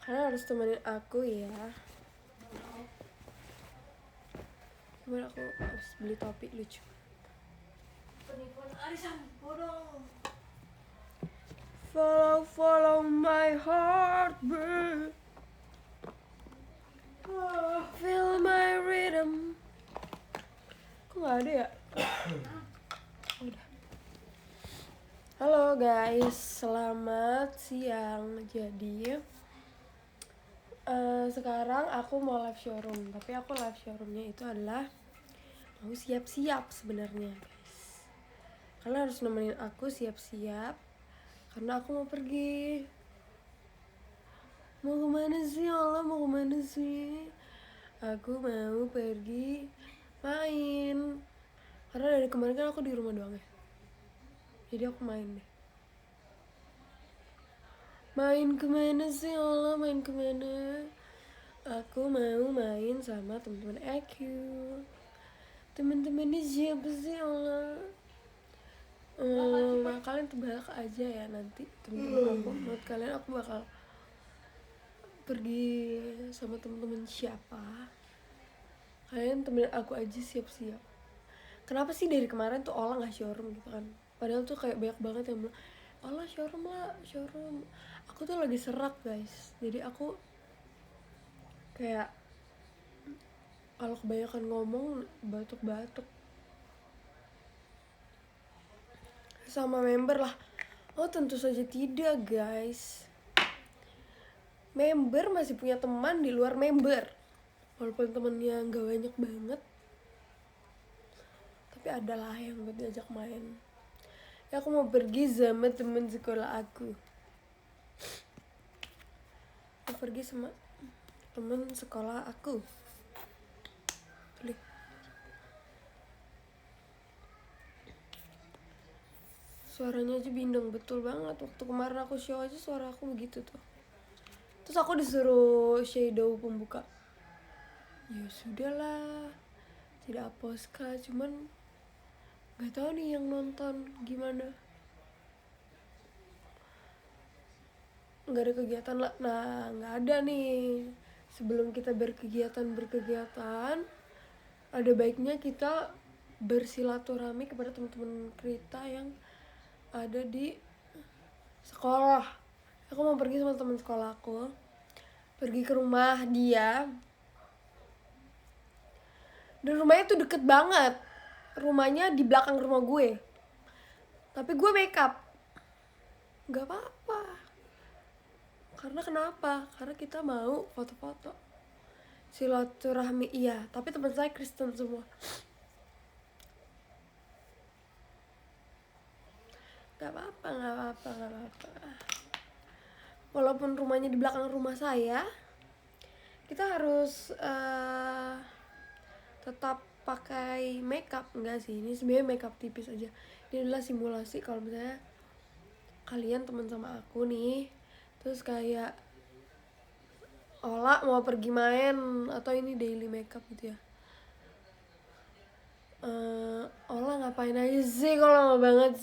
Karena harus temenin aku ya. Cuman aku harus beli topi lucu. Penipuan arisan bodoh. Follow my heartbeat. Feel my rhythm. Kok gak ada ya? Udah. Halo guys, selamat siang. Jadi sekarang aku mau live showroom. Tapi aku live showroomnya itu adalah mau siap-siap sebenarnya guys. Kalian harus nemenin aku siap-siap karena aku mau pergi. Mau kemana sih Allah, mau kemana sih? Aku mau pergi main. Karena dari kemarin kan aku di rumah doang ya. Jadi aku main deh. Main kemana sih Allah, main kemana? Aku mau main sama teman-teman aku. Teman-temannya siapa sih Allah? Kalian tebak aja ya nanti teman-teman aku. Menurut kalian aku bakal pergi sama teman-teman siapa? Kalian temenin aku aja siap-siap. Kenapa sih dari kemarin tuh Ola nggak showroom gitu kan? Padahal tuh kayak banyak banget yang bilang, Ola showroom lah, showroom. Aku tuh lagi serak guys. Jadi aku kayak kalau kebanyakan ngomong batuk-batuk. Sama member lah. Oh tentu saja tidak guys. Member masih punya teman di luar member. Walaupun temennya nggak banyak banget, tapi adalah yang buat diajak main. Ya aku mau pergi sama temen sekolah aku. Mau pergi sama temen sekolah aku. Tuh. Suaranya aja bindeng, betul banget. Waktu kemarin aku show aja suara aku begitu tuh. Terus aku disuruh shadow pembuka. Ya sudahlah, tidak aposka, cuman nggak tahu nih yang nonton gimana. Nggak ada kegiatan lah. Nah, nggak ada nih. Sebelum kita berkegiatan, ada baiknya kita bersilaturahmi kepada teman-teman kita yang ada di sekolah. Aku mau pergi sama teman sekolah aku, pergi ke rumah dia. Dan rumahnya tuh deket banget. Rumahnya di belakang rumah gue. Tapi gue makeup. Gak apa-apa. Karena kenapa? Karena kita mau foto-foto. Silaturahmi iya. Tapi teman saya Kristen semua. Gak apa-apa. Walaupun rumahnya di belakang rumah saya, kita harus tetap pakai makeup. Enggak sih, ini sebenarnya makeup tipis aja. Ini adalah simulasi kalau misalnya kalian teman sama aku nih, terus kayak Ola mau pergi main atau ini daily makeup gitu ya. Ola ngapain aja sih, kok lama banget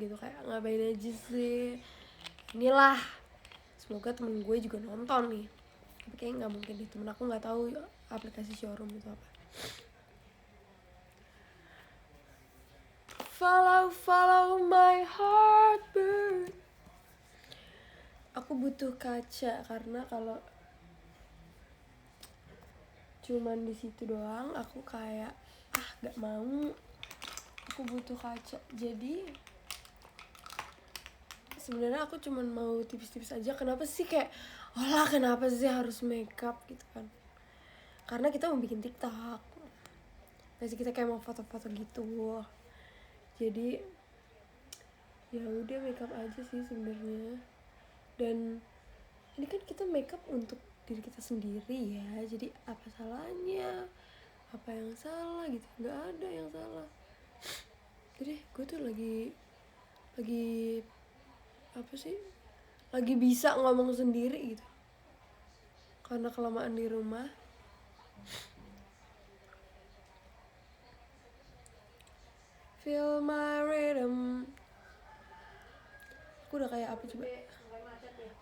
gitu, kayak ngapain aja sih. Inilah, semoga temen gue juga nonton nih. Tapi kayaknya nggak mungkin deh, temen aku nggak tahu aplikasi showroom itu apa. Follow my heartbeat. Aku butuh kaca karena kalau cuman di situ doang aku kayak gak mau. Aku butuh kaca. Jadi sebenarnya aku cuman mau tipis-tipis aja. Kenapa sih kayak kenapa sih harus makeup gitu kan? Karena kita mau bikin TikTok. Pasti kita kayak mau foto-foto gitu. Jadi ya udah makeup aja sih sebenarnya. Dan ini kan kita makeup untuk diri kita sendiri ya. Jadi apa salahnya? Apa yang salah gitu? Nggak ada yang salah. Jadi gue tuh lagi apa sih? Lagi bisa ngomong sendiri gitu. Karena kelamaan di rumah. Feel my rhythm. Aku udah kayak apa coba?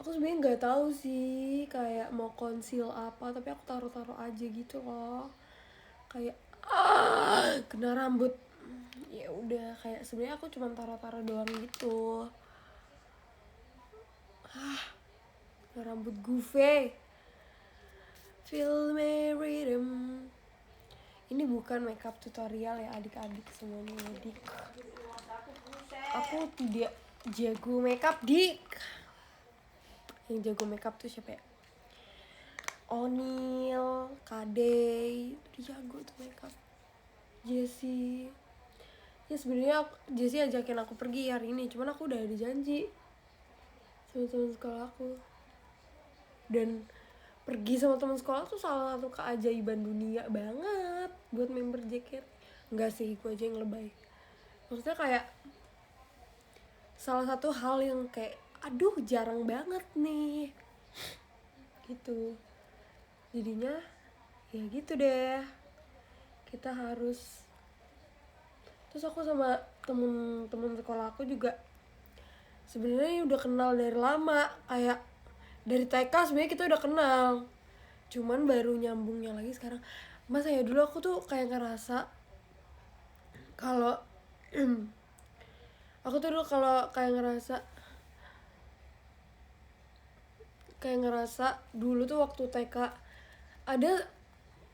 aku sebenarnya nggak tahu sih kayak mau conceal apa, tapi aku taruh-taruh aja gitu loh, kayak kena rambut, ya udah kayak sebenarnya aku cuma taruh-taruh doang gitu. Kena rambut Guve, feel my rhythm. Ini bukan makeup tutorial ya adik-adik semuanya ya, dik. Aku tidak jago makeup, dik. Yang jago makeup tuh siapa ya? Onil, Kadey, itu jago tuh makeup. Jessie. Ya sebenarnya Jessie ajakin aku pergi hari ini, cuman aku udah ada janji sama teman sekolah aku. Dan pergi sama teman sekolah tuh salah satu keajaiban dunia banget buat member JKT. Enggak sih, gue aja yang lebay. Maksudnya kayak salah satu hal yang kayak aduh jarang banget nih gitu. Jadinya ya gitu deh, kita harus. Terus aku sama temen sekolah aku juga sebenarnya udah kenal dari lama, kayak dari TK sebenarnya kita udah kenal, cuman baru nyambungnya lagi sekarang. Masa ya dulu aku tuh kayak ngerasa kalau aku tuh dulu kalau kayak ngerasa dulu tuh waktu TK ada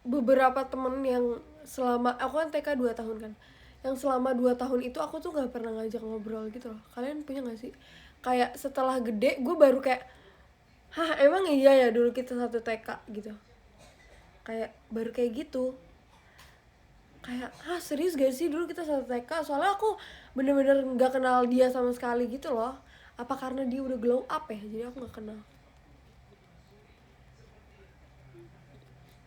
beberapa temen yang selama aku kan TK 2 tahun kan, yang selama 2 tahun itu aku tuh gak pernah ngajak ngobrol gitu loh. Kalian punya gak sih kayak setelah gede gue baru kayak hah emang iya ya dulu kita satu TK gitu, kayak baru kayak gitu, kayak hah serius gak sih dulu kita satu TK. Soalnya aku bener-bener gak kenal dia sama sekali gitu loh. Apa karena dia udah glow up ya jadi aku gak kenal.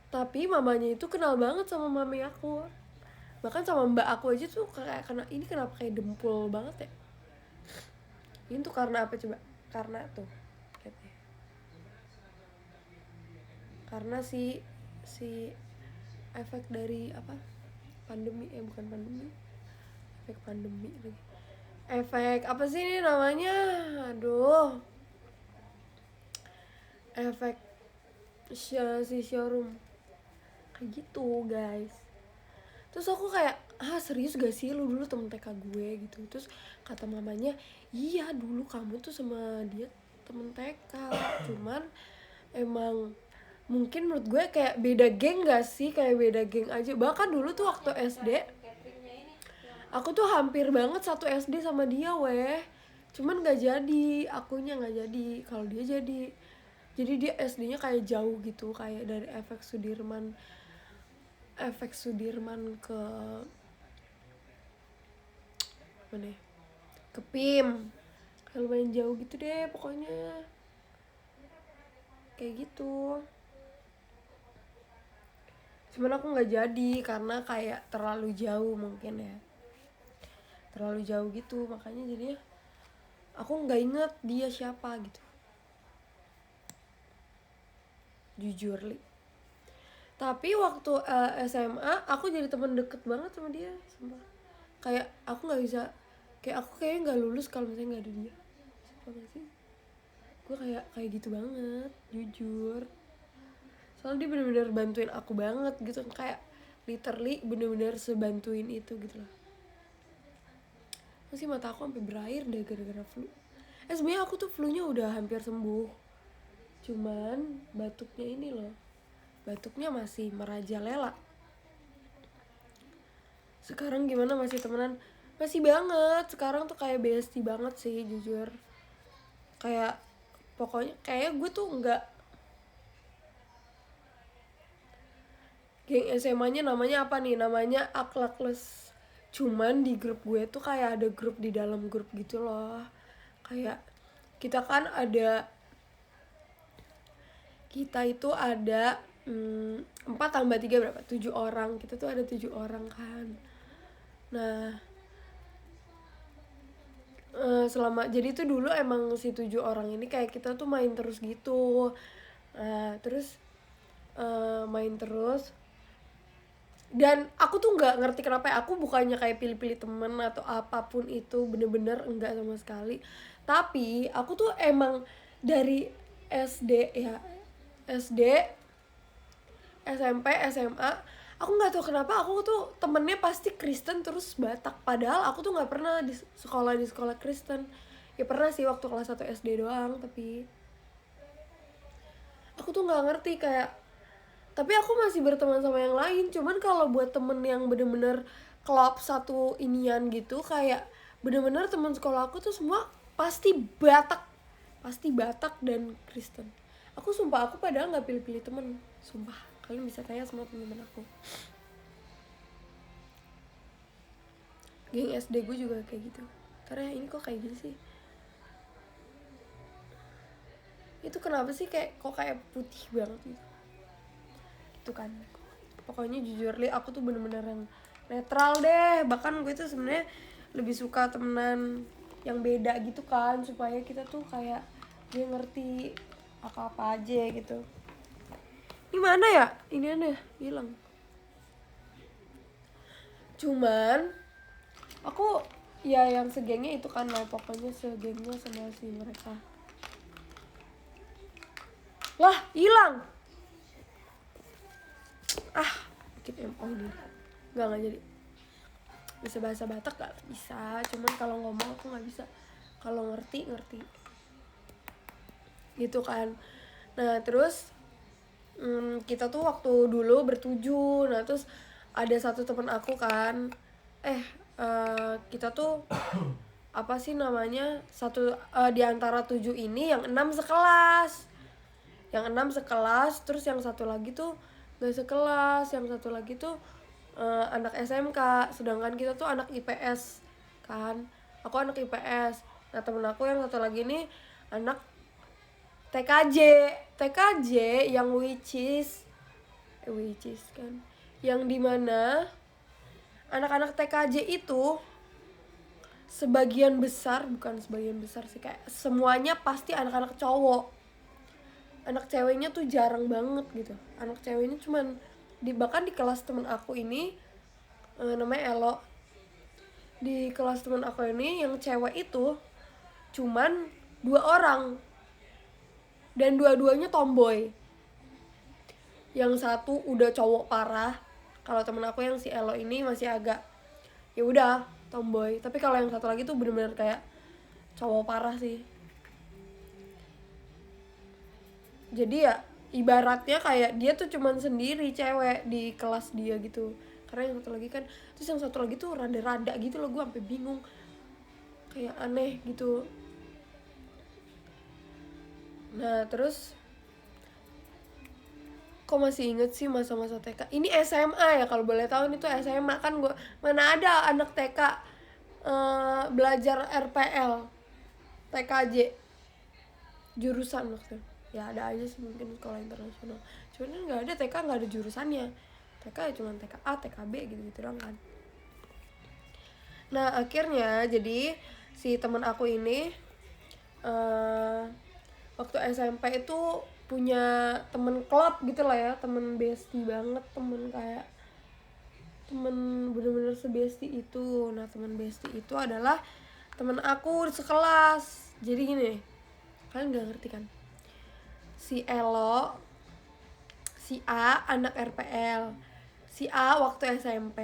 Tapi mamanya itu kenal banget sama mami aku, bahkan sama mbak aku aja tuh kayak kena ini kenapa kayak dempul banget ya. Ini tuh karena apa coba? Karena tuh katanya, karena si efek dari apa, pandemi, bukan pandemi, efek pandemi lagi, efek apa sih ini namanya, aduh, efek si showroom kayak gitu guys. Terus aku kayak serius gak sih lu dulu temen TK gue gitu. Terus kata mamanya iya dulu kamu tuh sama dia temen TK, cuman emang mungkin menurut gue kayak beda geng gak sih, kayak beda geng aja. Bahkan dulu tuh waktu SD aku tuh hampir banget satu SD sama dia weh, cuman gak jadi, akunya gak jadi, kalau dia jadi. Jadi dia SD-nya kayak jauh gitu, kayak dari efek Sudirman ke mana ya? Ke PIM. Kayak lumayan jauh gitu deh pokoknya. Kayak gitu. Cuman aku gak jadi karena kayak terlalu jauh mungkin ya. Terlalu jauh gitu, makanya jadinya aku gak inget dia siapa gitu. Jujur li. Tapi waktu SMA aku jadi teman deket banget sama dia, sumpah. Kayak aku nggak bisa, kayak aku kayaknya nggak lulus kalau misalnya nggak ada dia. Sumpah gak sih? Gue kayak gitu banget, jujur. Soalnya dia bener-bener bantuin aku banget gitu, kayak literally bener-bener sebantuin itu gitu loh. Masih mata aku sampai berair deh gara-gara flu. Sebenarnya aku tuh flu-nya udah hampir sembuh, cuman batuknya ini loh, batuknya masih merajalela. Sekarang gimana, masih temenan? Masih banget, sekarang tuh kayak bestie banget sih jujur. Kayak pokoknya kayak gue tuh nggak, geng SMA-nya namanya apa nih, namanya Akhlakles. Cuman di grup gue tuh kayak ada grup di dalam grup gitu loh. Kayak kita kan ada, kita itu ada 4 tambah 3 berapa? 7 orang. Kita tuh ada 7 orang kan. Nah selama jadi tuh dulu emang si 7 orang ini kayak kita tuh main terus gitu. Terus main terus. Dan aku tuh nggak ngerti kenapa ya, aku bukannya kayak pilih-pilih temen atau apapun itu, bener-bener enggak sama sekali. Tapi aku tuh emang dari SD ya, SD, SMP, SMA, aku nggak tahu kenapa aku tuh temennya pasti Kristen terus Batak, padahal aku tuh nggak pernah di sekolah Kristen. Ya pernah sih waktu kelas 1 SD doang, tapi aku tuh nggak ngerti kayak, tapi aku masih berteman sama yang lain. Cuman kalau buat temen yang bener-bener klop satu inian gitu, kayak bener-bener teman sekolah aku tuh semua pasti Batak dan Kristen. Aku sumpah, aku padahal nggak pilih-pilih temen, sumpah. Kalian bisa tanya sama temen-temen aku. Geng SD gue juga kayak gitu. Karena ini kok kayak gini sih, itu kenapa sih kayak kok kayak putih banget gitu. Itu kan pokoknya jujur li, aku tuh bener-bener yang netral deh. Bahkan gue tuh sebenarnya lebih suka temenan yang beda gitu kan, supaya kita tuh kayak dia ngerti apa-apa aja gitu. Ini mana ya, ini aneh hilang. Cuman aku ya yang segengnya itu kan lah, pokoknya segengnya sama si mereka. Lah hilang. Bikin MO ini nggak jadi. Bisa bahasa Batak gak bisa, cuman kalau ngomong aku nggak bisa. Kalau ngerti gitu kan. Nah terus kita tuh waktu dulu bertujuh. Nah terus ada satu temen aku kan, kita tuh apa sih namanya, satu di antara 7 ini yang 6 sekelas. Yang 6 sekelas, terus yang satu lagi tuh gak sekelas. Yang satu lagi tuh anak SMK, sedangkan kita tuh anak IPS kan. Aku anak IPS. Nah temen aku yang satu lagi nih anak TKJ yang which is kan, yang dimana anak-anak TKJ itu bukan sebagian besar sih, kayak semuanya pasti anak-anak cowok. Anak ceweknya tuh jarang banget gitu. Anak ceweknya cuman bahkan di kelas temen aku ini namanya Elo. Di kelas temen aku ini yang cewek itu cuman 2 orang, dan dua-duanya tomboy. Yang satu udah cowok parah. Kalau temen aku yang si Elo ini masih agak ya udah tomboy, tapi kalau yang satu lagi tuh bener-bener kayak cowok parah sih. Jadi ya ibaratnya kayak dia tuh cuman sendiri cewek di kelas dia gitu. Karena yang satu lagi kan, terus yang satu lagi tuh rada-rada gitu loh, gue sampai bingung, kayak aneh gitu. Nah terus kok masih inget sih masa-masa TK. Ini SMA ya kalau boleh tahu, ini tuh SMA kan. Gue mana ada anak TK belajar RPL TKJ jurusan maksudnya. Ya ada aja sih mungkin sekolah internasional, cuman kan nggak ada TK, nggak ada jurusannya. TK ya cuma TKA, TKB gitu-gitu doang kan. Nah akhirnya jadi si teman aku ini waktu SMP itu punya temen klub gitu lah ya, temen bestie banget, temen kayak temen bener-bener sebestie itu. Nah temen bestie itu adalah temen aku di sekelas. Jadi gini, kalian nggak ngerti kan, si Elo, si A anak RPL, si A waktu SMP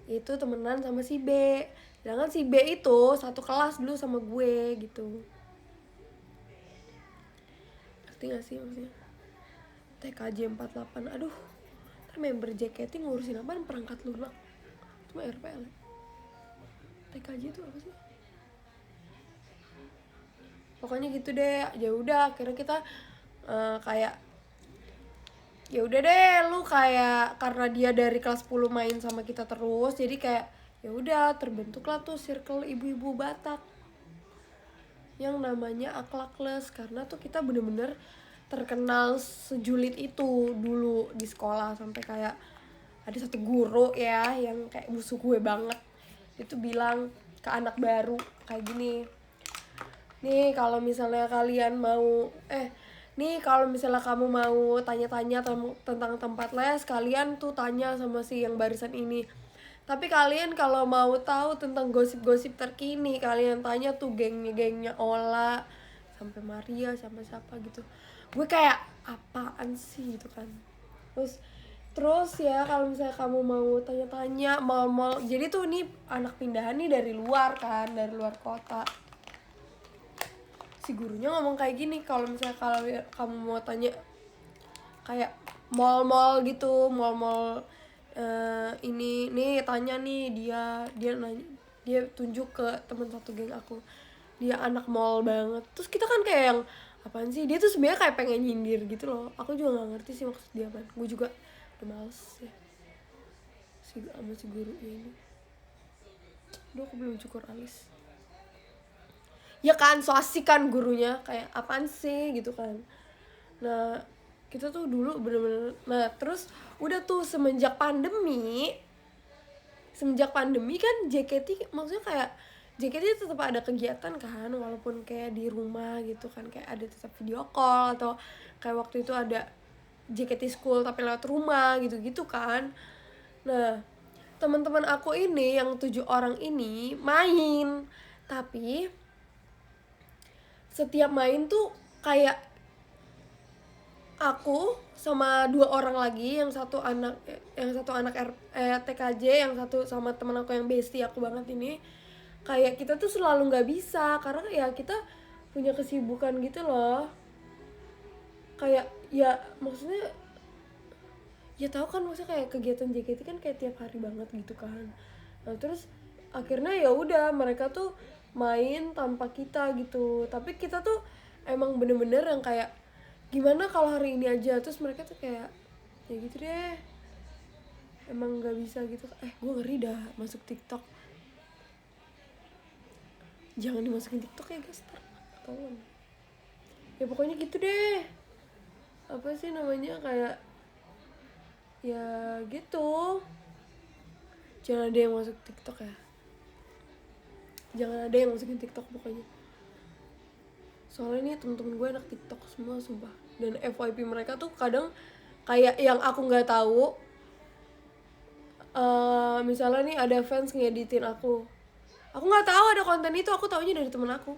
itu temenan sama si B, sedangkan si B itu satu kelas dulu sama gue gitu. Ngerti gak sih maksudnya? TKJ 48, aduh ntar member JKT ngurusin apaan, perangkat lunak, cuma RPL. TKJ itu apa sih? Pokoknya gitu deh. Ya udah akhirnya kita kayak ya udah deh lu kayak, karena dia dari kelas 10 main sama kita terus, jadi kayak ya udah terbentuklah tuh circle ibu-ibu Batak yang namanya Akhlakles. Karena tuh kita bener-bener terkenal sejulit itu dulu di sekolah, sampai kayak ada satu guru ya yang kayak musuh gue banget, itu bilang ke anak baru kayak gini, nih kalau misalnya kalian mau nih kalau misalnya kamu mau tanya-tanya tentang tempat les, kalian tuh tanya sama si yang barisan ini. Tapi kalian kalau mau tahu tentang gosip-gosip terkini, kalian tanya tuh gengnya Ola sampai Maria, sampai siapa gitu. Gue kayak apaan sih gitu kan. Terus ya kalau misalnya kamu mau tanya-tanya mal-mal, jadi tuh nih anak pindahan nih dari luar kan, dari luar kota. Si gurunya ngomong kayak gini, kalau misalnya kalau kamu mau tanya kayak mall-mall gitu, mall-mall ini nih tanya nih dia nanya, dia tunjuk ke teman satu geng aku, dia anak mall banget. Terus kita kan kayak yang apaan sih, dia tuh sebenarnya kayak pengen nyindir gitu loh. Aku juga nggak ngerti sih maksud dia apa. Gue juga udah males ya sama si guru ini. Duh, aku belum cukur alis ya kan, so asik kan gurunya, kayak apaan sih gitu kan. Nah kita tuh dulu bener-bener, nah terus udah tuh semenjak pandemi kan JKT, maksudnya kayak JKT tetap ada kegiatan kan, walaupun kayak di rumah gitu kan, kayak ada tetap video call, atau kayak waktu itu ada JKT School tapi lewat rumah gitu-gitu kan. Nah teman-teman aku ini yang 7 orang ini main, tapi setiap main tuh kayak aku sama 2 orang lagi, yang satu anak TKJ, yang satu sama temen aku yang bestie aku banget ini, kayak kita tuh selalu nggak bisa karena ya kita punya kesibukan gitu loh. Kayak ya maksudnya ya tahu kan, maksudnya kayak kegiatan JKT kan kayak tiap hari banget gitu kan. Nah terus akhirnya ya udah mereka tuh main tanpa kita gitu, tapi kita tuh emang bener-bener yang kayak gimana kalau hari ini aja. Terus mereka tuh kayak ya gitu deh, emang nggak bisa gitu. Gue ngeri dah masuk TikTok, jangan dimasukin TikTok ya guys, tolong ya. Pokoknya gitu deh, apa sih namanya, kayak ya gitu, jangan ada yang masuk TikTok ya, jangan ada yang masukin TikTok pokoknya. Soalnya nih temen-temen gue anak TikTok semua sumpah, dan FYP mereka tuh kadang kayak yang aku nggak tahu. Misalnya nih ada fans ngeditin aku nggak tahu ada konten itu, aku taunya dari temen aku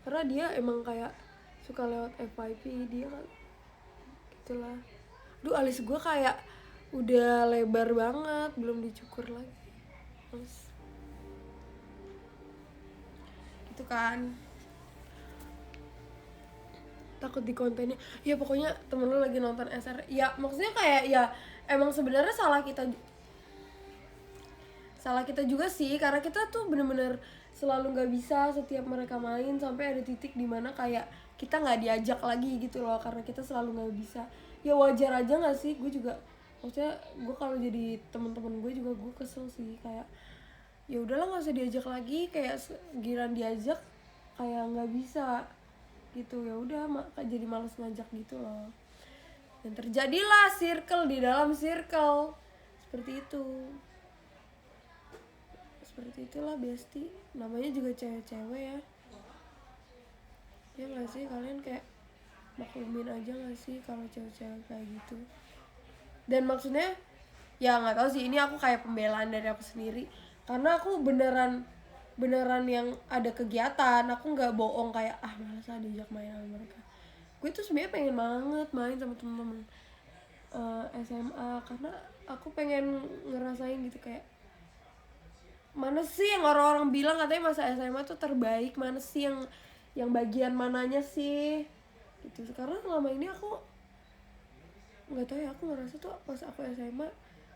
karena dia emang kayak suka lewat FYP dia kan, gitulah. Duh, alis gue kayak udah lebar banget, belum dicukur lagi. Terus gitu kan, takut di kontennya ya. Pokoknya temen lu lagi nonton SR ya, maksudnya kayak ya emang sebenarnya salah kita juga sih, karena kita tuh bener-bener selalu nggak bisa setiap mereka main, sampai ada titik dimana kayak kita nggak diajak lagi gitu loh karena kita selalu nggak bisa. Ya wajar aja nggak sih, gue juga maksudnya gue kalau jadi teman-teman gue juga gue kesel sih, kayak ya udahlah nggak usah diajak lagi, kayak giran diajak kayak nggak bisa gitu. Ya udah jadi males ngajak gitu loh, dan terjadilah circle di dalam circle seperti itulah bestie, namanya juga cewek-cewek ya. Ya nggak sih, kalian kayak maklumin aja nggak sih kalau cewek-cewek kayak gitu. Dan maksudnya ya nggak tahu sih, ini aku kayak pembelaan dari aku sendiri, karena aku beneran yang ada kegiatan, aku nggak bohong kayak malas diajak main sama mereka. Gue tuh sebenarnya pengen banget main sama temen-temen SMA, karena aku pengen ngerasain gitu, kayak mana sih yang orang-orang bilang katanya masa SMA tuh terbaik, mana sih yang bagian mananya sih gitu. Karena selama ini aku nggak tahu ya, aku ngerasa tuh pas aku SMA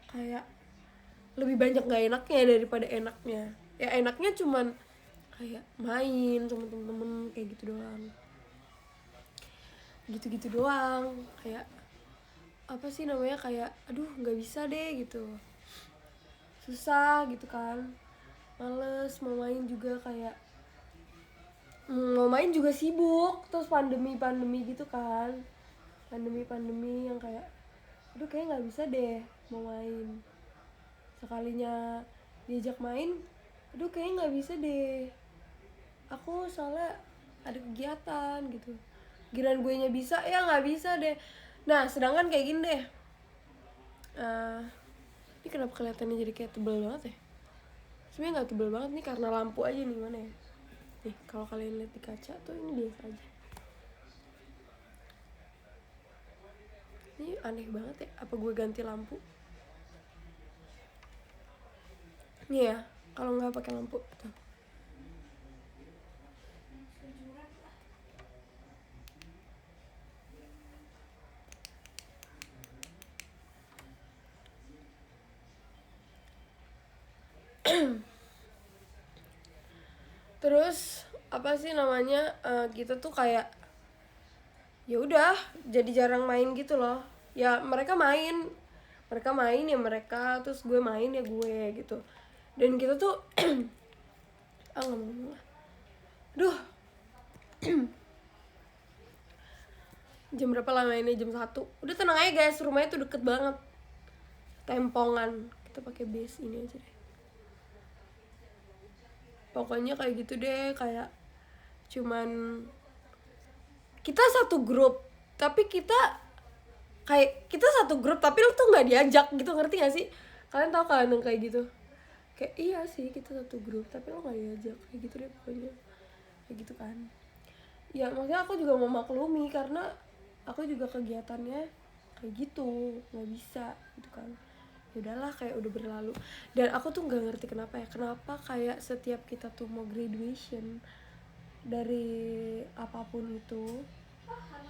kayak lebih banyak nggak enaknya daripada enaknya. Ya enaknya cuman kayak main sama temen-temen kayak gitu doang, kayak apa sih namanya, kayak aduh nggak bisa deh gitu, susah gitu kan, males mau main juga, kayak mau main juga sibuk, terus pandemi gitu kan, pandemi yang kayak aduh kayak nggak bisa deh mau main. Sekalinya diajak main, aduh kayaknya nggak bisa deh, aku soalnya ada kegiatan gitu. Giliran gue nya bisa, ya nggak bisa deh. Nah sedangkan kayak gini deh, ini kenapa kelihatannya jadi kayak tebel banget ya? Sebenarnya nggak tebel banget nih, karena lampu aja nih, mana ya nih, kalau kalian lihat di kaca tuh ini biasa aja. Ini aneh banget ya, apa gue ganti lampu? Nih ya, kalau nggak pakai lampu tuh. Terus apa sih namanya, kita tuh kayak ya udah jadi jarang main gitu loh. Ya mereka main ya mereka, terus gue main ya gue gitu. Dan kita tuh ah nggak mau ngomong lah. Duh, jam berapa lah mainnya? Jam 1. Udah tenang aja guys, rumahnya tuh deket banget, tempongan. Kita pakai base ini aja deh. Pokoknya kayak gitu deh, kayak cuman kita satu grup tapi kita satu grup tapi lu tuh nggak diajak gitu, ngerti gak sih? Kalian tahu kan yang kayak gitu? Kayak iya sih, kita satu grup tapi lo nggak diajak, kayak gitu deh pokoknya. Kayak gitu kan. Ya maksudnya aku juga mau maklumi karena aku juga kegiatannya kayak gitu, nggak bisa gitu kan. Ya udahlah, kayak udah berlalu. Dan aku tuh nggak ngerti kenapa kayak setiap kita tuh mau graduation dari apapun itu,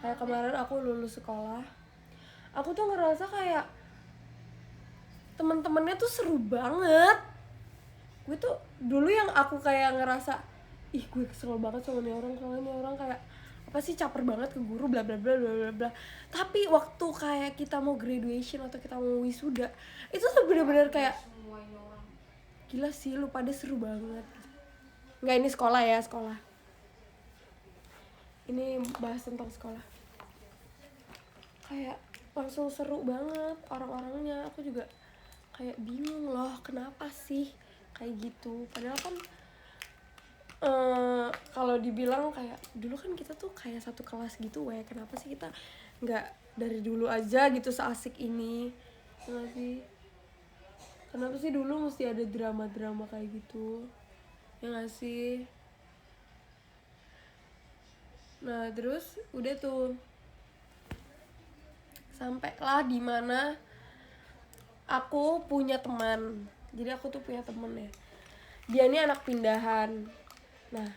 kayak kemarin aku lulus sekolah, aku tuh ngerasa kayak teman-temannya tuh seru banget. Gue tuh dulu yang aku kayak ngerasa ih gue kesel banget sama nih orang, soalnya nih orang kayak apa sih, caper banget ke guru bla bla bla bla bla bla. Tapi waktu kayak kita mau graduation atau kita mau wisuda, itu tuh bener-bener kayak gila sih, lu pada seru banget. Nggak, ini sekolah ya, sekolah. Ini bahas tentang sekolah. Kayak langsung seru banget orang-orangnya. Aku juga kayak bingung loh, kenapa sih kayak gitu. Padahal kan kalau dibilang kayak dulu kan kita tuh kayak satu kelas gitu, kenapa sih kita nggak dari dulu aja gitu seasik ini, nggak sih? Kenapa sih dulu mesti ada drama-drama kayak gitu, ya nggak sih? Nah terus udah tuh sampai lah di mana aku punya teman. Jadi aku tuh punya temen ya, dia ini anak pindahan. Nah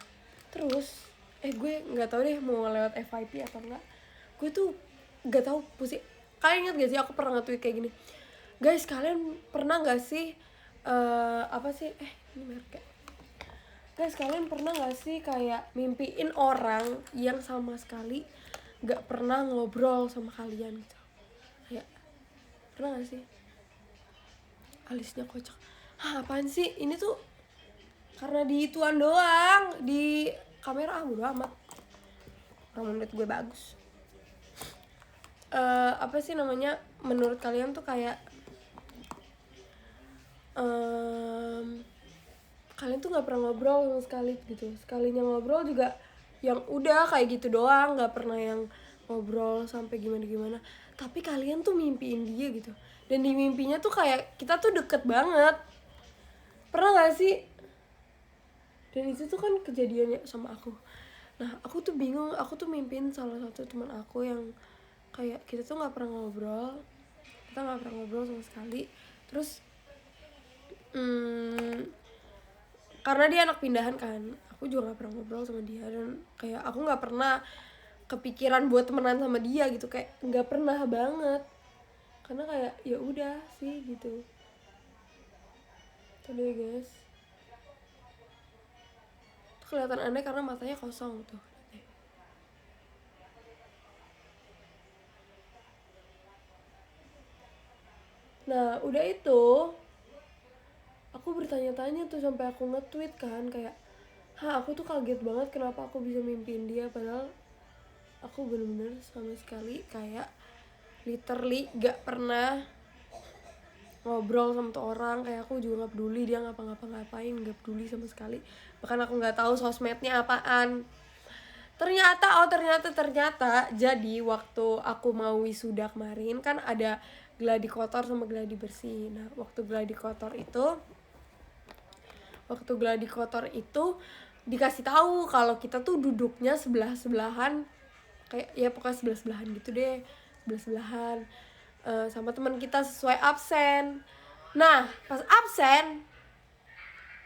terus gue nggak tahu deh mau lewat FYP atau enggak, gue tuh nggak tahu pusing. Kalian ingat gak sih aku pernah nge-tweet kayak gini, guys kalian pernah nggak sih apa sih ini merek, guys kalian pernah nggak sih kayak mimpiin orang yang sama sekali nggak pernah ngobrol sama kalian gitu, kayak pernah nggak sih? Alisnya kocak. Hah, apaan sih ini tuh? Karena di ituan doang, di kamera bodo amat, orang menurut gue bagus. Apa sih namanya, menurut kalian tuh kayak kalian tuh nggak pernah ngobrol sama sekali gitu, sekalinya ngobrol juga yang udah kayak gitu doang, nggak pernah yang ngobrol sampai gimana. Tapi kalian tuh mimpiin dia gitu, dan di mimpinya tuh kayak kita tuh deket banget. Pernah nggak sih? Dan itu tuh kan kejadiannya sama aku. Nah aku tuh bingung, aku tuh mimpiin salah satu teman aku yang kayak kita tuh nggak pernah ngobrol, sama sekali. Terus karena dia anak pindahan kan, aku juga nggak pernah ngobrol sama dia, dan kayak aku nggak pernah kepikiran buat temenan sama dia gitu, kayak nggak pernah banget, karena kayak ya udah sih gitu. Tuh deh guys, tuh kelihatan aneh karena matanya kosong tuh. Nah udah itu aku bertanya-tanya tuh sampai aku nge-tweet kan kayak, aku tuh kaget banget kenapa aku bisa mimpiin dia, padahal aku bener-bener sama sekali kayak literally gak pernah ngobrol sama tuh orang. Kayak aku juga gak peduli dia ngapa-ngapain, gak peduli sama sekali, bahkan aku gak tahu sosmednya apaan. Ternyata jadi waktu aku mau wisuda kemarin kan ada gladi kotor sama gladi bersih. Nah waktu gladi kotor itu dikasih tahu kalau kita tuh duduknya sebelahan, kayak ya pokoknya sebelahan gitu deh, sebelah-sebelahan sama teman kita sesuai absen. Nah pas absen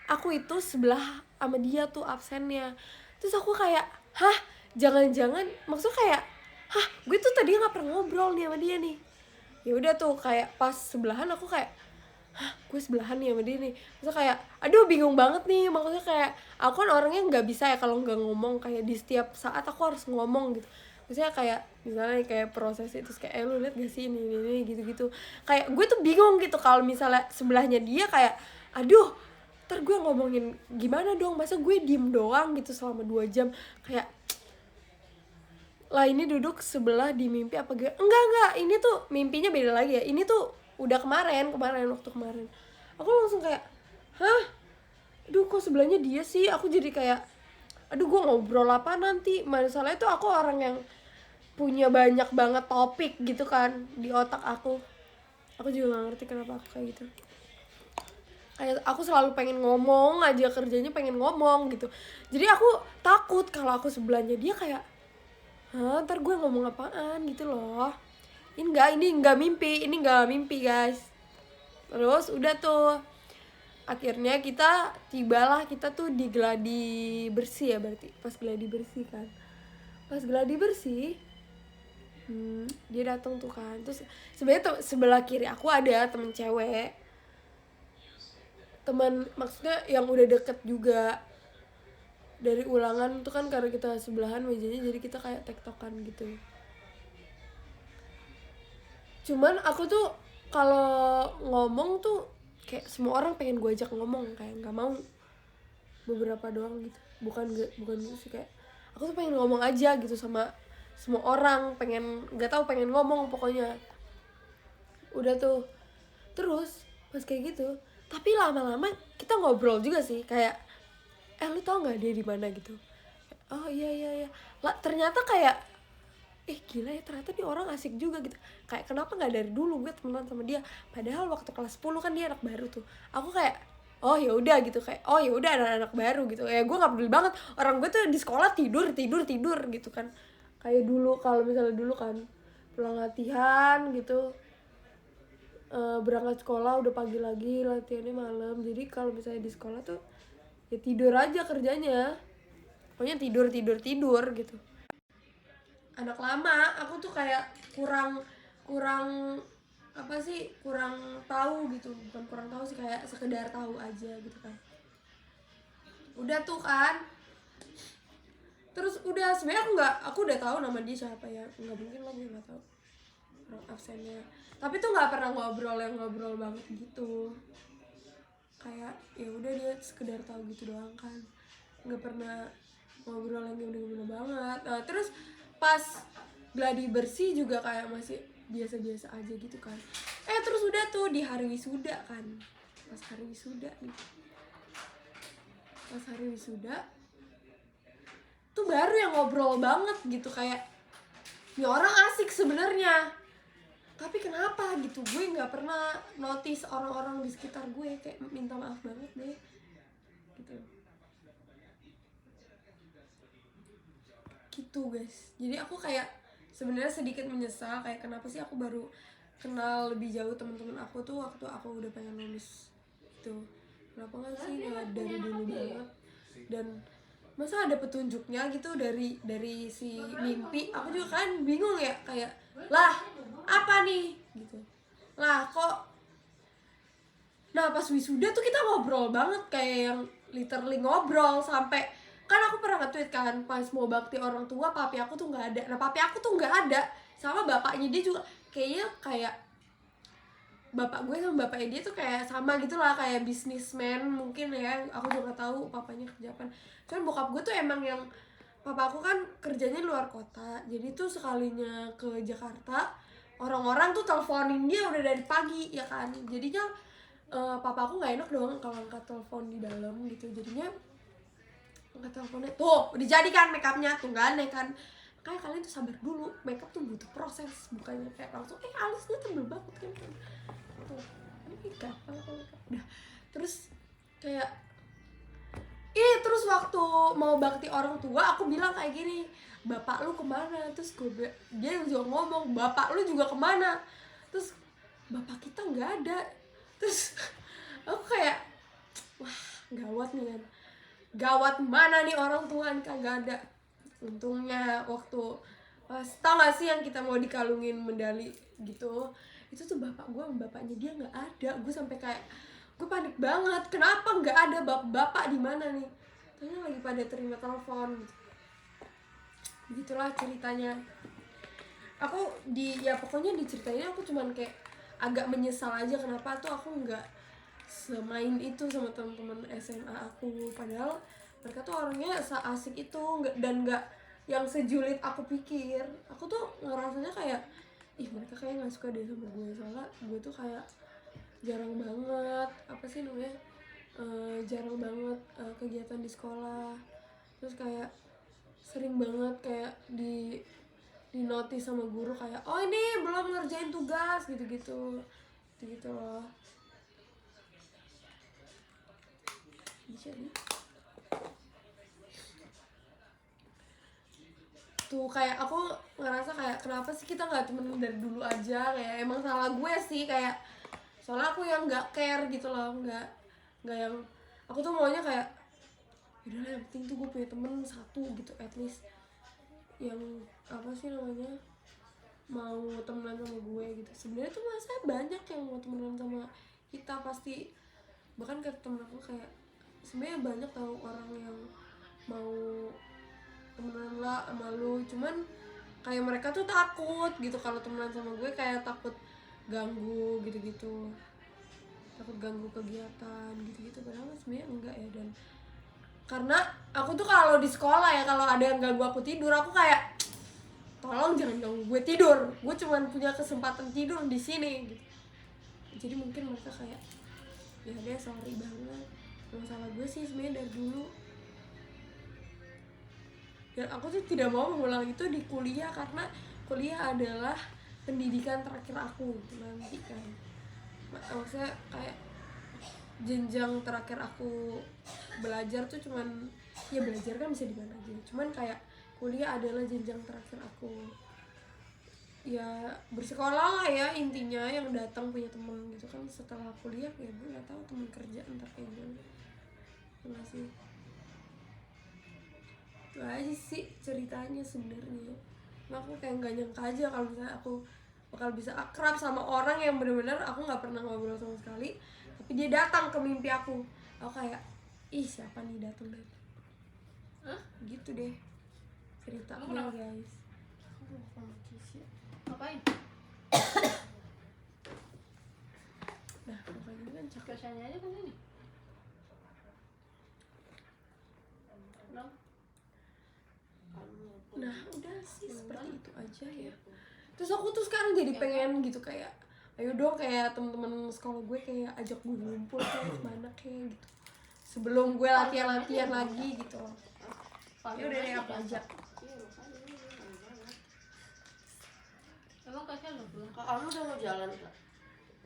aku itu sebelah sama dia tuh absennya. Terus aku kayak, hah, jangan-jangan maksudnya kayak, hah, gue tuh tadi nggak pernah ngobrol nih sama dia nih. Ya udah tuh kayak pas sebelahan aku kayak, hah, gue sebelahan nih sama dia nih. Maksudnya kayak, aduh bingung banget nih. Maksudnya kayak aku kan orangnya nggak bisa ya kalau nggak ngomong, kayak di setiap saat aku harus ngomong gitu. Maksudnya kayak misalnya kayak proses itu kayak lu liat gak sih ini gitu-gitu. Kayak gue tuh bingung gitu kalau misalnya sebelahnya dia kayak, aduh ntar gue ngomongin gimana dong, masa gue diem doang gitu selama 2 jam. Kayak lah ini duduk sebelah di mimpi apa gak? Enggak, ini tuh mimpinya beda lagi ya. Ini tuh udah kemarin waktu kemarin. Aku langsung kayak, hah? Aduh kok sebelahnya dia sih? Aku jadi kayak, aduh gue ngobrol apa nanti? Masalahnya tuh aku orang yang punya banyak banget topik gitu kan di otak aku. Aku juga gak ngerti kenapa aku kayak gitu. Kayak aku selalu pengen ngomong aja, kerjanya pengen ngomong gitu. Jadi aku takut kalau aku sebelahnya dia kayak, hah, ntar gue ngomong apaan gitu loh. Ini enggak mimpi guys. Terus udah tuh akhirnya kita tuh di gladi bersih ya, berarti pas gladi bersih kan. Pas gladi bersih dia datang tuh kan. Terus sebenarnya sebelah kiri aku ada temen cewek, teman maksudnya yang udah deket juga dari ulangan tuh kan, karena kita sebelahan mejanya jadi kita kayak tektokan gitu. Cuman aku tuh kalau ngomong tuh kayak semua orang pengen gue ajak ngomong, kayak nggak mau beberapa doang gitu. Bukan gitu sih, kayak aku tuh pengen ngomong aja gitu sama semua orang, pengen ngomong pokoknya. Udah tuh terus pas kayak gitu, tapi lama-lama kita ngobrol juga sih, kayak lu tau nggak dia di mana gitu. Oh iya lah, ternyata kayak gila ya, ternyata dia orang asik juga gitu. Kayak kenapa nggak dari dulu gue temenan sama dia, padahal waktu kelas 10 kan dia anak baru tuh. Aku kayak oh ya udah gitu, kayak oh ya udah anak baru gitu ya, gue nggak peduli banget. Orang gue tuh di sekolah tidur gitu kan. Kayak dulu, kalau misalnya dulu kan pulang latihan gitu, berangkat sekolah udah pagi lagi, latihannya malam. Jadi kalau misalnya di sekolah tuh ya tidur aja kerjanya, pokoknya tidur gitu. Anak lama aku tuh kayak kurang apa sih, kurang tahu gitu. Bukan kurang tahu sih, kayak sekedar tahu aja gitu kan. Udah tuh kan, terus udah sebenarnya aku udah tahu nama dia siapa ya, nggak mungkin lah gue nggak tahu orang absennya. Tapi tuh nggak pernah ngobrol banget gitu. Kayak ya udah dia sekedar tahu gitu doang kan, nggak pernah ngobrol yang gimana banget. Nah terus pas gladi bersih juga kayak masih biasa-biasa aja gitu kan. Terus udah tuh di hari wisuda kan, pas hari wisuda tuh baru yang ngobrol banget gitu. Kayak ini orang asik sebenarnya, tapi kenapa gitu gue nggak pernah notice orang-orang di sekitar gue. Kayak minta maaf banget deh gitu guys. Jadi aku kayak sebenarnya sedikit menyesal, kayak kenapa sih aku baru kenal lebih jauh teman-teman aku tuh waktu aku udah pengen lulus gitu. Kenapa nggak sih dari dulu banget. Dan masa ada petunjuknya gitu dari si mimpi. Aku juga kan bingung ya, kayak lah apa nih gitu, lah kok. Nah pas wisuda tuh kita ngobrol banget, kayak yang literally ngobrol sampai kan aku pernah nge-tweet kan pas mau bakti orang tua, papi aku tuh nggak ada. Nah papi aku tuh nggak ada, sama bapaknya dia juga kayaknya kayak bapak gue sama bapaknya dia tuh kayak sama gitulah, kayak businessman mungkin ya. Aku juga nggak tahu papanya kerja apa. Cuman bokap gue tuh emang yang, papa aku kan kerjanya luar kota, jadi tuh sekalinya ke Jakarta orang-orang tuh teleponin dia udah dari pagi ya kan. Jadinya papa aku nggak enak dong kalau angkat telepon di dalam gitu. Jadinya angkat teleponnya tuh dijadikan make upnya tuh nggak aneh kan. Kayak kalian tuh sabar dulu, make up tuh butuh proses, bukannya kayak langsung alisnya tebel banget kan tuh. Ini gampang kok make up. Udah terus kayak terus waktu mau bakti orang tua aku bilang kayak gini, bapak lu kemana? Terus dia juga ngomong, bapak lu juga kemana? Terus bapak kita nggak ada. Terus aku kayak, wah gawat nih kan, gawat mana nih orang tua kagak ada. Untungnya waktu tau gak sih yang kita mau dikalungin medali gitu, itu tuh bapak gue sama bapaknya dia nggak ada. Gue sampai kayak gue panik banget, kenapa nggak ada, bapak di mana nih? Tanya lagi pada terima telepon gitu. Begitulah ceritanya. Aku ya pokoknya diceritain aku cuman kayak agak menyesal aja kenapa tuh aku nggak semain itu sama teman-teman SMA aku. Padahal mereka tuh orangnya asik itu dan nggak yang sejulit aku pikir. Aku tuh ngerasanya kayak, ih mereka kayak nggak suka deh sama gue, soalnya gue tuh kayak jarang banget apa sih namanya, jarang banget kegiatan di sekolah. Terus kayak sering banget kayak di notice sama guru kayak, oh ini belum ngerjain tugas gitu loh. Jadi tuh kayak aku ngerasa kayak kenapa sih kita nggak temen dari dulu aja. Kayak emang salah gue sih, kayak soalnya aku yang nggak care gitu loh, nggak yang aku tuh maunya kayak udah yang penting tuh gue punya temen satu gitu at least yang apa sih namanya mau temenan sama gue gitu. Sebenarnya tuh masa banyak yang mau temenan sama kita pasti, bahkan ke temen aku kayak sebenarnya banyak tau orang yang mau temenan lah sama lu, cuman kayak mereka tuh takut gitu kalau temenan sama gue, kayak takut ganggu gitu-gitu, takut ganggu kegiatan gitu-gitu. Padahal sebenarnya enggak ya. Dan karena aku tuh kalau di sekolah ya, kalau ada yang ganggu aku tidur, aku kayak tolong jangan ganggu gue tidur, gue cuman punya kesempatan tidur di sini gitu. Jadi mungkin mereka kayak ya deh sorry banget, masalah gue sih sebenarnya dari dulu. Dan aku tuh tidak mau mengulang itu di kuliah, karena kuliah adalah pendidikan terakhir aku nanti kan. Maksudnya kayak jenjang terakhir aku belajar tuh cuman, ya belajar kan bisa di mana aja, cuman kayak kuliah adalah jenjang terakhir aku. Ya bersekolah lah ya intinya, yang datang punya temen gitu kan. Setelah kuliah ya gue nggak tahu temen kerja entar kayak gimana. Enggak sih, itu aja sih ceritanya sebenarnya. Aku kayak nggak nyangka aja kalau misalnya aku bakal bisa akrab sama orang yang benar-benar aku nggak pernah ngobrol sama sekali, tapi dia datang ke mimpi aku. Aku kayak, ih siapa nih datang gitu deh ceritanya guys. Ngapain? Nah makanya ini kan cakep. Biasanya aja kan ini. Nah udah sih seperti itu aja ya. Terus aku tuh sekarang jadi pengen gitu kayak, ayo dong kayak teman-teman sekolah gue kayak ajak gue ngumpul kayak kemana kayak gitu, sebelum gue latihan lagi gitu loh. Ya udah deh aku ajak. Emang kakek lo belum? Kamu udah mau jalan Kak?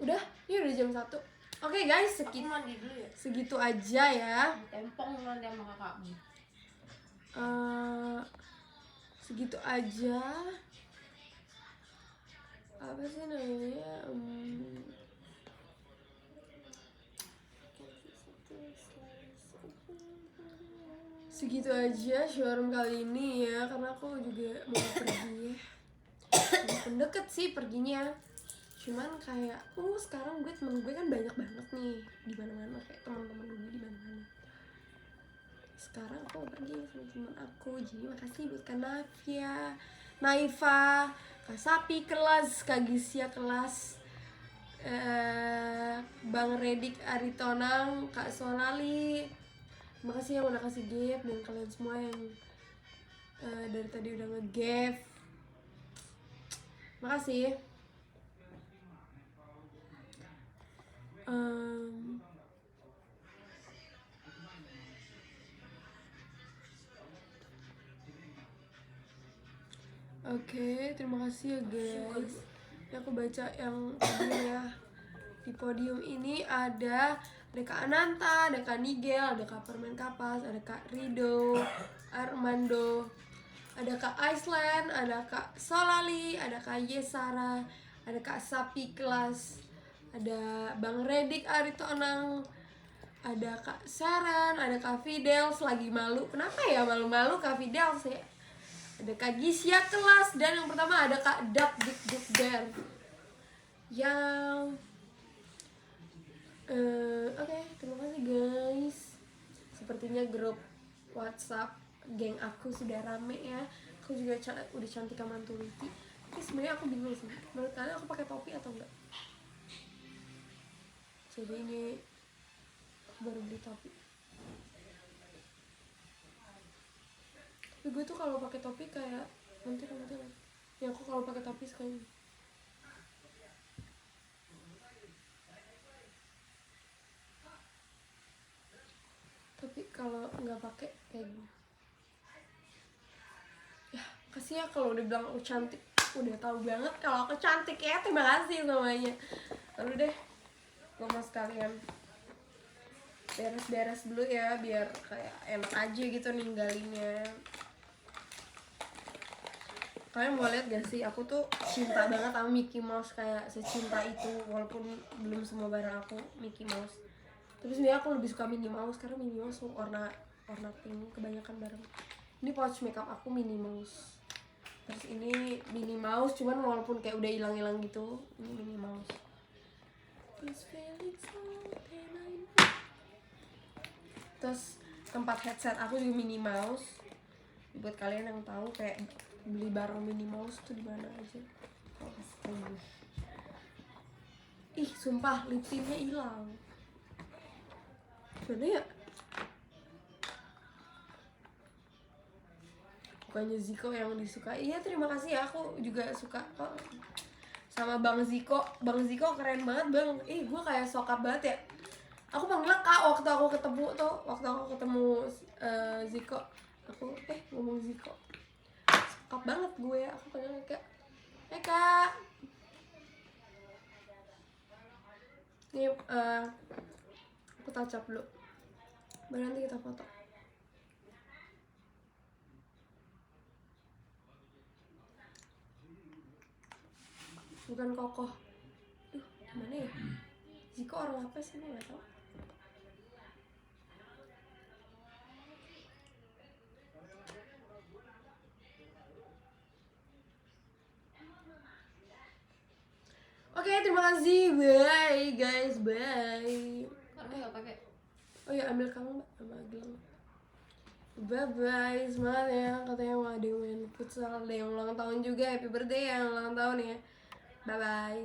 Udah, ini udah jam 1. Oke guys, Aku mandi dulu ya. segitu aja ya. Tempong nanti sama kakakmu. Segitu aja. Apa sih namanya? Segitu aja showroom kali ini ya, karena aku juga mau pergi. Walaupun deket sih perginya, cuman kayak sekarang temen gue kan banyak banget nih di mana-mana, kayak teman-teman gue di mana-mana. Sekarang aku mau pergi sama teman aku, jadi makasih buat Kak Navia, Naifa, Kak Sapi kelas, Kak Gisya kelas, Bang Redik Aritonang, Kak Solali. Makasih yang udah kasih gift, dan kalian semua yang dari tadi udah nge-gift. Makasih. Oke, terima kasih ya guys. Ya aku baca yang tadi ya. Di podium ini ada Kak Ananta, ada Kak Nigel, ada Kak Permen Kapas, ada Kak Rido, Armando, ada Kak Iceland, ada Kak Solali, ada Kak Yesara, ada Kak Sapi Kelas, ada Bang Redik Aritonang, ada Kak Sharon, ada Kak Fidel. Lagi malu, kenapa ya malu-malu Kak Fidel sih? Ada Kak Gisya Kelas, dan yang pertama ada Kak Dak Dik Duk Der. Yang oke, terima kasih guys. Sepertinya grup WhatsApp geng aku sudah rame ya. Aku juga udah cantik Mantuliti. Tapi sebenarnya aku bingung sih. Menurut kalian aku pakai topi atau enggak? Jadi ini aku baru beli topi. Tapi gue tuh kalau pakai topi kayak nanti. Ya aku kalau pakai topi sekali. Tapi kalau nggak pakai kayak gini. Ya kasih ya kalau udah bilang aku cantik, udah tahu banget kalau aku cantik ya. Terima kasih semuanya. Lalu deh, gue mau sekalian beres-beres dulu ya biar kayak enak aja gitu ninggalinnya. Kalian mau lihat gak sih, aku tuh cinta banget sama Mickey Mouse, kayak secinta itu. Walaupun belum semua barang aku Mickey Mouse, tapi sebenarnya aku lebih suka Minnie Mouse karena Minnie Mouse warna pink kebanyakan barang. Ini pouch makeup aku Minnie Mouse. Terus ini Minnie Mouse, cuman walaupun kayak udah hilang-hilang gitu, ini Minnie Mouse. Terus tempat headset aku juga Minnie Mouse. Buat kalian yang tahu kayak beli barang Minnie Mouse tuh di mana aja. Ih, sumpah lip tintnya hilang. Mana ya? Bukannya Ziko yang disuka. Iya, terima kasih ya, aku juga suka kok sama Bang Ziko. Bang Ziko keren banget bang. Gue kayak sokap banget ya. Aku panggilnya Kak waktu aku ketemu Ziko. Aku ngomong Ziko. Sokap banget gue, aku panggilnya Kak. Kak. Ini aku touch up dulu. Baru nanti kita foto. Bukan Kokoh. Gimana ya? Ziko orang apa sih? Gue gak tau. Oke, terima kasih. Bye guys, bye. Karena nggak pakai. Oh ya, ambil kamu mbak sama Agil. Bye bye, semangat ya. Katanya mau ada yang main futsal, ada yang ulang tahun juga. Happy birthday yang ulang tahun ya. Bye bye.